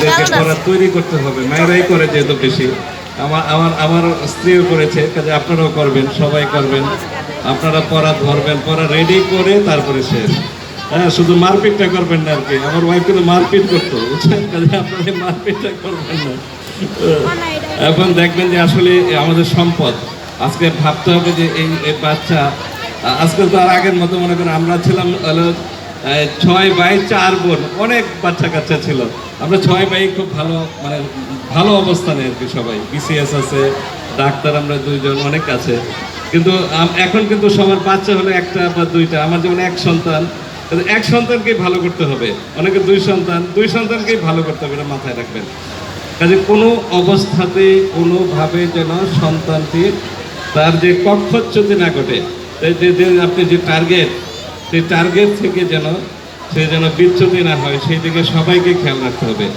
এদেরকে পড়া তৈরি করতে হবে, মায়েরাই করে যেহেতু বেশি। আমার স্ত্রীও করেছে, কাজে আপনারাও করবেন, সবাই করবেন। আপনারা পড়া ধরবেন, পড়া রেডি করে তারপরে শেষ। হ্যাঁ, শুধু মারপিটটা করবেন না আর কি। আমার ওয়াইফ কিন্তু মারপিট করতো, বুঝছেন, কাজে আপনারা মারপিটটা করবেন না। এখন দেখবেন যে আসলে আমাদের সম্পদ। আজকে ভাবতে হবে যে এই বাচ্চা আজকে তো আর আগের মতো মনে করেন আমরা ছিলাম হলো 6 ভাই 4 বোন, অনেক বাচ্চা কাচ্চা ছিল। আমরা 6 ভাই খুব ভালো, মানে ভালো অবস্থানে আর কি। সবাই বিসিএস আছে, ডাক্তার আমরা 2 জন, অনেক আছে। কিন্তু এখন কিন্তু সবার বাচ্চা হলো একটা বা 2টা। আমার যেমন 1 সন্তান, এক সন্তানকেই ভালো করতে হবে। অনেকে 2 সন্তান, 2 সন্তানকেই ভালো করতে হবে, এটা মাথায় রাখবেন। কাজে কোনো অবস্থাতে কোনোভাবে যেন সন্তানটির তার যে কক্ষচ্যুতি না ঘটে, আপনি যে টার্গেট, সেই টার্গেট থেকে যেন সে যেন বিচ্যুতি না হয়, সেই দিকে সবাইকে খেয়াল রাখতে হবে।